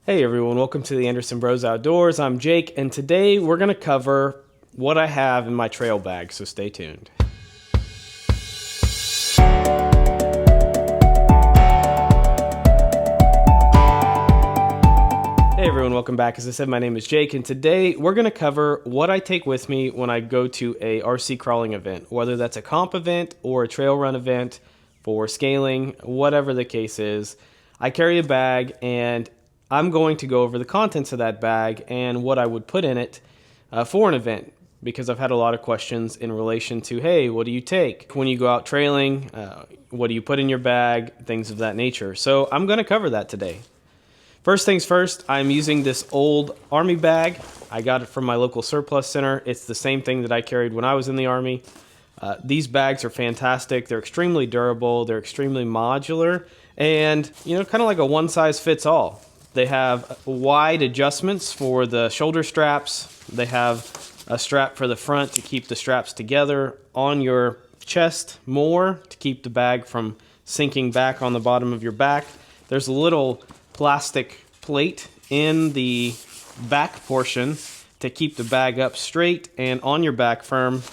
Hey everyone, welcome to the Anderson Bros Outdoors. I'm Jake, and today we're going to cover what I have in my trail bag, so stay tuned. Hey everyone, welcome back. As I said, my name is Jake, and today we're going to cover what I take with me when I go to a RC crawling event, whether that's a comp event or a trail run event for scaling, whatever the case is. I carry a bag, and I'm going to go over the contents of that bag and what I would put in it for an event, because I've had a lot of questions in relation to, hey, what do you take when you go out trailing? What do you put in your bag? Things of that nature. So I'm going to cover that today. First things first, I'm using this old Army bag. I got it from my local surplus center. It's the same thing that I carried when I was in the Army. These bags are fantastic. They're extremely durable. They're extremely modular. And, kind of like a one-size-fits-all. They have wide adjustments for the shoulder straps. They have a strap for the front to keep the straps together on your chest more, to keep the bag from sinking back on the bottom of your back. There's a little plastic plate in the back portion to keep the bag up straight and on your back firm.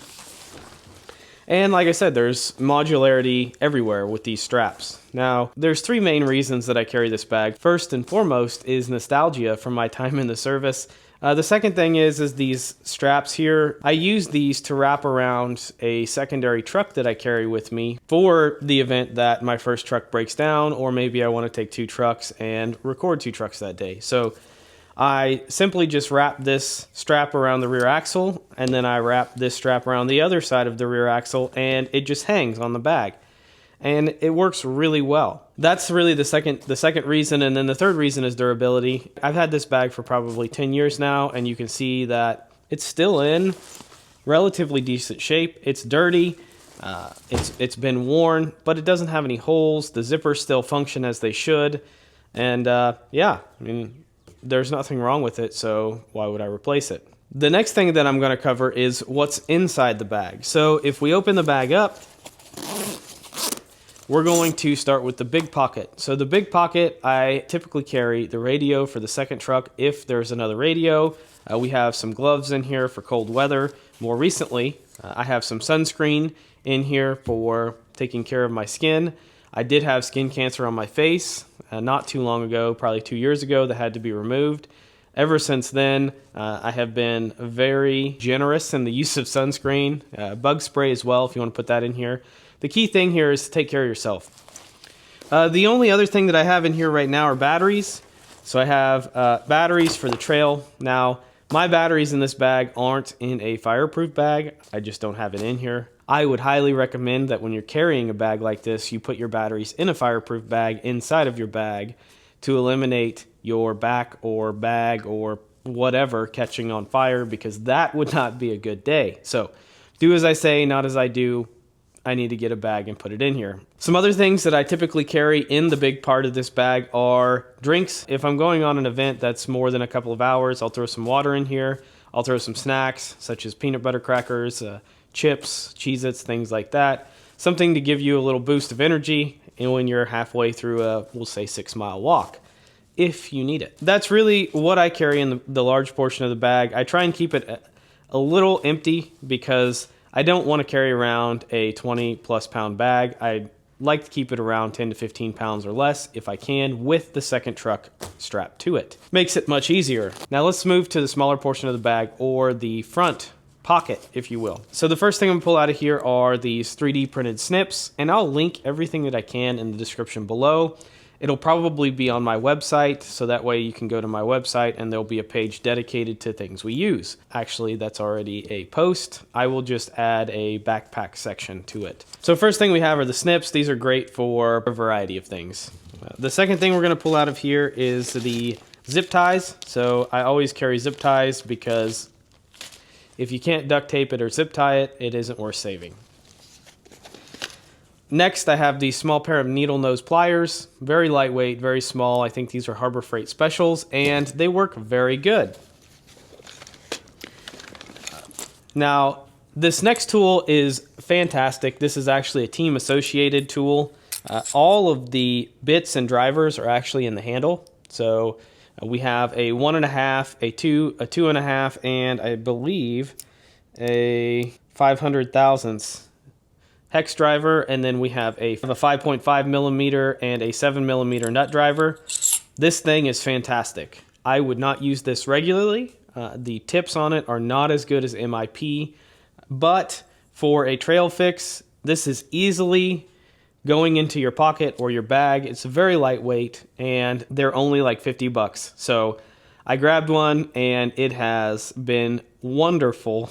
And like I said, there's modularity everywhere with these straps. Now, there's three main reasons that I carry this bag. First and foremost is nostalgia from my time in the service. The second thing is these straps here. I use these to wrap around a secondary truck that I carry with me for the event that my first truck breaks down, or maybe I want to take two trucks and record two trucks that day. So I simply just wrap this strap around the rear axle, and then I wrap this strap around the other side of the rear axle, and it just hangs on the bag. And it works really well. That's really the second reason, and then the third reason is durability. I've had this bag for probably 10 years now, and you can see that it's still in relatively decent shape. It's dirty, it's been worn, but it doesn't have any holes. The zippers still function as they should, and there's nothing wrong with it, so why would I replace it? The next thing that I'm going to cover is what's inside the bag. So if we open the bag up, we're going to start with the big pocket. So the big pocket, I typically carry the radio for the second truck if there's another radio. We have some gloves in here for cold weather. More recently, I have some sunscreen in here for taking care of my skin. I did have skin cancer on my face not too long ago, probably 2 years ago, that had to be removed. Ever since then, I have been very generous in the use of sunscreen, bug spray as well, if you want to put that in here. The key thing here is to take care of yourself. The only other thing that I have in here right now are batteries. So I have batteries for the trail. Now, my batteries in this bag aren't in a fireproof bag. I just don't have it in here. I would highly recommend that when you're carrying a bag like this, you put your batteries in a fireproof bag inside of your bag to eliminate your back or bag or whatever catching on fire, because that would not be a good day. So do as I say, not as I do. I need to get a bag and put it in here. Some other things that I typically carry in the big part of this bag are drinks. If I'm going on an event that's more than a couple of hours, I'll throw some water in here. I'll throw some snacks such as peanut butter crackers, chips, Cheez-Its, things like that. Something to give you a little boost of energy when you're halfway through a, we'll say, 6-mile walk, if you need it. That's really what I carry in the large portion of the bag. I try and keep it a little empty because I don't want to carry around a 20-plus pound bag. I like to keep it around 10 to 15 pounds or less if I can, with the second truck strapped to it. Makes it much easier. Now let's move to the smaller portion of the bag, or the front pocket, if you will. So the first thing I'm gonna pull out of here are these 3D printed snips, and I'll link everything that I can in the description below. It'll probably be on my website, so that way you can go to my website and there'll be a page dedicated to things we use. Actually, that's already a post. I will just add a backpack section to it. So first thing we have are the snips. These are great for a variety of things. The second thing we're gonna pull out of here is the zip ties. So I always carry zip ties because if you can't duct tape it or zip tie it, it isn't worth saving. Next, I have these small pair of needle nose pliers. Very lightweight, very small. I think these are Harbor Freight specials, and they work very good. Now, this next tool is fantastic. This is actually a team associated tool. All of the bits and drivers are actually in the handle. So We have a 1.5, a 2, a 2.5, and I believe a 500 thousandths hex driver, and then we have a 5.5 millimeter and a 7 millimeter nut driver. This thing is fantastic. I would not use this regularly. The tips on it are not as good as MIP, but for a trail fix, this is easily going into your pocket or your bag. It's very lightweight, and they're only like 50 bucks. So I grabbed one, and it has been wonderful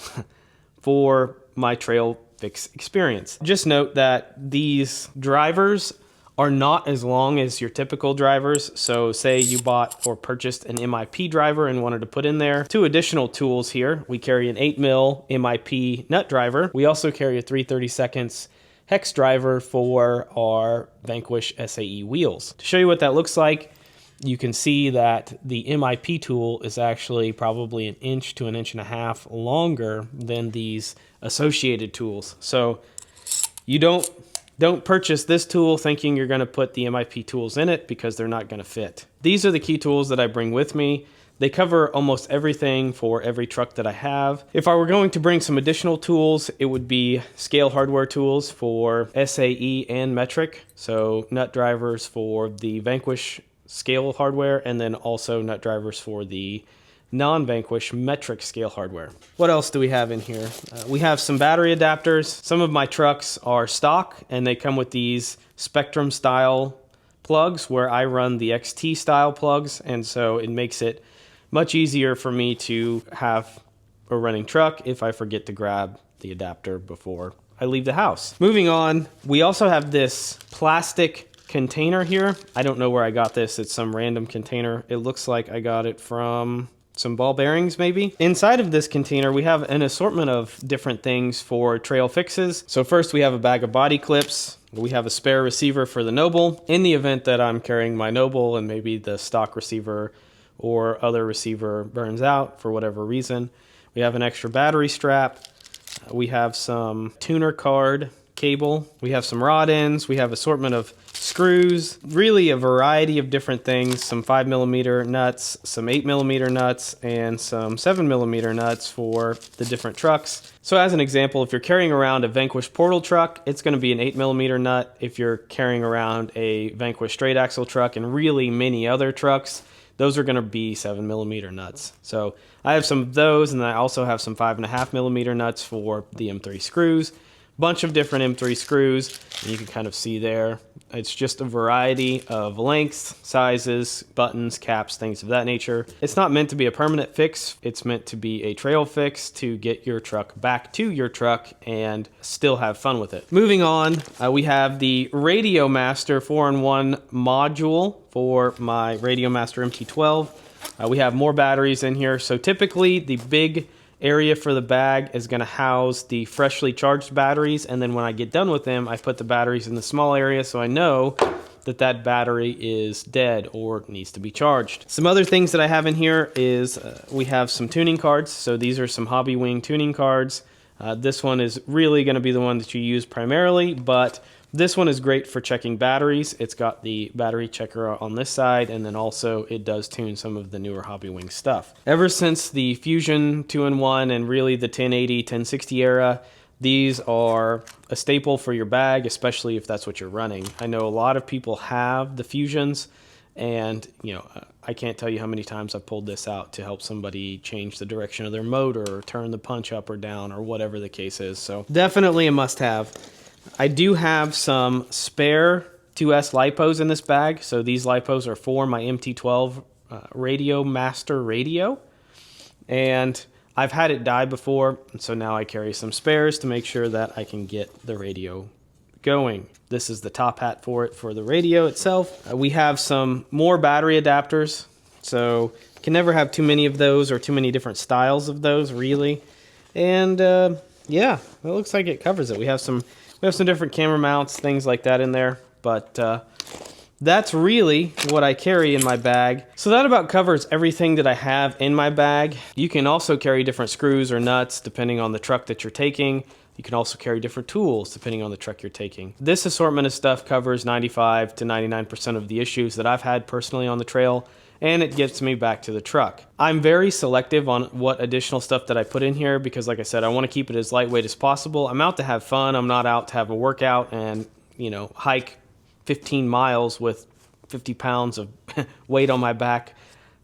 for my trail fix experience. Just note that these drivers are not as long as your typical drivers. So say you bought or purchased an MIP driver and wanted to put in there. Two additional tools here. We carry an 8mm MIP nut driver. We also carry a 3/32 hex driver for our Vanquish SAE wheels. To show you what that looks like, you can see that the MIP tool is actually probably 1 inch to 1.5 inches longer than these associated tools. So you don't purchase this tool thinking you're going to put the MIP tools in it, because they're not going to fit. These are the key tools that I bring with me. They cover almost everything for every truck that I have. If I were going to bring some additional tools, it would be scale hardware tools for SAE and metric. So nut drivers for the Vanquish scale hardware, and then also nut drivers for the non-Vanquish metric scale hardware. What else do we have in here? We have some battery adapters. Some of my trucks are stock, and they come with these Spectrum style plugs, where I run the XT style plugs, and so it makes it much easier for me to have a running truck if I forget to grab the adapter before I leave the house. Moving on, we also have this plastic container here. I don't know where I got this. It's some random container. It looks like I got it from some ball bearings maybe. Inside of this container, we have an assortment of different things for trail fixes. So first we have a bag of body clips. We have a spare receiver for the Noble. In the event that I'm carrying my Noble and maybe the stock receiver or other receiver burns out for whatever reason, we have an extra battery strap. We have some tuner card cable. We have some rod ends. We have assortment of screws, really a variety of different things, some 5mm nuts, some 8mm nuts, and some 7mm nuts for the different trucks. So as an example, if you're carrying around a Vanquish Portal truck, it's going to be an 8mm nut. If you're carrying around a Vanquish straight axle truck and really many other trucks, those are going to be 7mm nuts. So I have some of those, and then I also have some 5.5mm nuts for the M3 screws. Bunch of different M3 screws, and you can kind of see there. It's just a variety of lengths, sizes, buttons, caps, things of that nature. It's not meant to be a permanent fix. It's meant to be a trail fix to get your truck back to your truck and still have fun with it. Moving on, we have the Radio Master 4-in-1 module for my Radio Master MT12. We have more batteries in here. So typically the big area for the bag is going to house the freshly charged batteries, and then when I get done with them, I put the batteries in the small area so I know that that battery is dead or needs to be charged. Some other things that I have in here is we have some tuning cards. So these are some Hobby Wing tuning cards. This one is really going to be the one that you use primarily, but this one is great for checking batteries. It's got the battery checker on this side, and then also it does tune some of the newer Hobby Wing stuff. Ever since the Fusion 2-in-1 and really the 1080, 1060 era, these are a staple for your bag, especially if that's what you're running. I know a lot of people have the Fusions, and I can't tell you how many times I've pulled this out to help somebody change the direction of their motor or turn the punch up or down or whatever the case is. So definitely a must-have. I do have some spare 2S LiPos in this bag. So these LiPos are for my MT12 Radio Master radio. And I've had it die before, and so now I carry some spares to make sure that I can get the radio going. This is the top hat for it for the radio itself. We have some more battery adapters. So you can never have too many of those or too many different styles of those, really. And yeah, it looks like it covers it. We have some different camera mounts, things like that in there, but that's really what I carry in my bag. So that about covers everything that I have in my bag. You can also carry different screws or nuts depending on the truck that you're taking. You can also carry different tools depending on the truck you're taking. This assortment of stuff covers 95 to 99% of the issues that I've had personally on the trail, and it gets me back to the truck. I'm very selective on what additional stuff that I put in here because, like I said, I want to keep it as lightweight as possible. I'm out to have fun. I'm not out to have a workout and, you know, hike 15 miles with 50 pounds of weight on my back.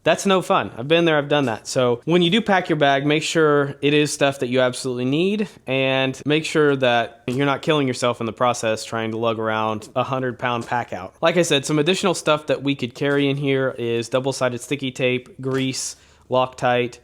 That's no fun. I've been there, I've done that. So when you do pack your bag, make sure it is stuff that you absolutely need, and make sure that you're not killing yourself in the process trying to lug around a 100-pound pack out. Like I said, some additional stuff that we could carry in here is double-sided sticky tape, grease, Loctite,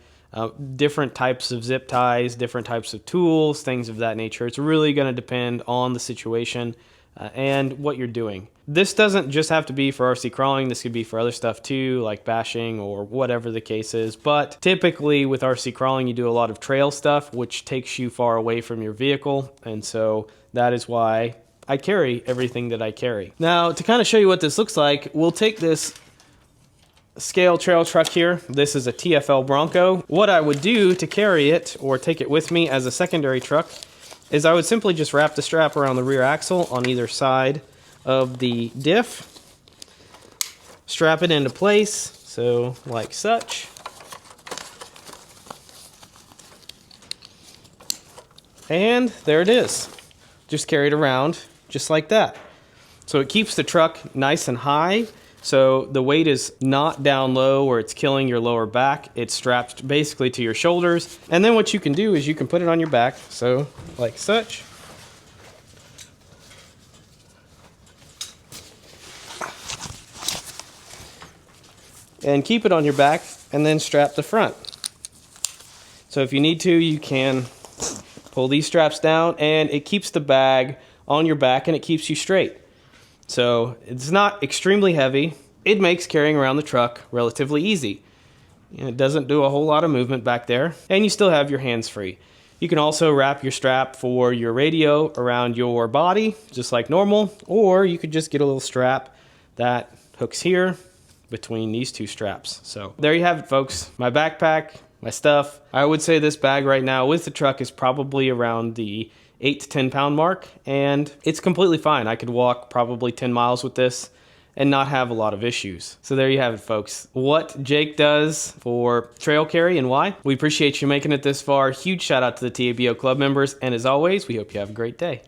different types of zip ties, different types of tools, things of that nature. It's really going to depend on the situation and what you're doing. This doesn't just have to be for RC crawling. This could be for other stuff too, like bashing or whatever the case is. But typically with RC crawling, you do a lot of trail stuff, which takes you far away from your vehicle. And so that is why I carry everything that I carry. Now, to kind of show you what this looks like, we'll take this scale trail truck here. This is a TFL Bronco. What I would do to carry it or take it with me as a secondary truck is I would simply just wrap the strap around the rear axle on either side of the diff, strap it into place, so like such, and there it is. Just carry it around just like that. So it keeps the truck nice and high, so the weight is not down low where it's killing your lower back. It's strapped basically to your shoulders, and then what you can do is you can put it on your back, so like such. And keep it on your back and then strap the front. So if you need to, you can pull these straps down and it keeps the bag on your back and it keeps you straight. So it's not extremely heavy. It makes carrying around the truck relatively easy. It doesn't do a whole lot of movement back there, and you still have your hands free. You can also wrap your strap for your radio around your body, just like normal, or you could just get a little strap that hooks here between these two straps. So there you have it, folks. My backpack, my stuff. I would say this bag right now with the truck is probably around the 8 to 10 pound mark, and it's completely fine. I could walk probably 10 miles with this and not have a lot of issues. So there you have it, folks. What Jake does for trail carry and why. We appreciate you making it this far. Huge shout out to the TABO club members, and as always, we hope you have a great day.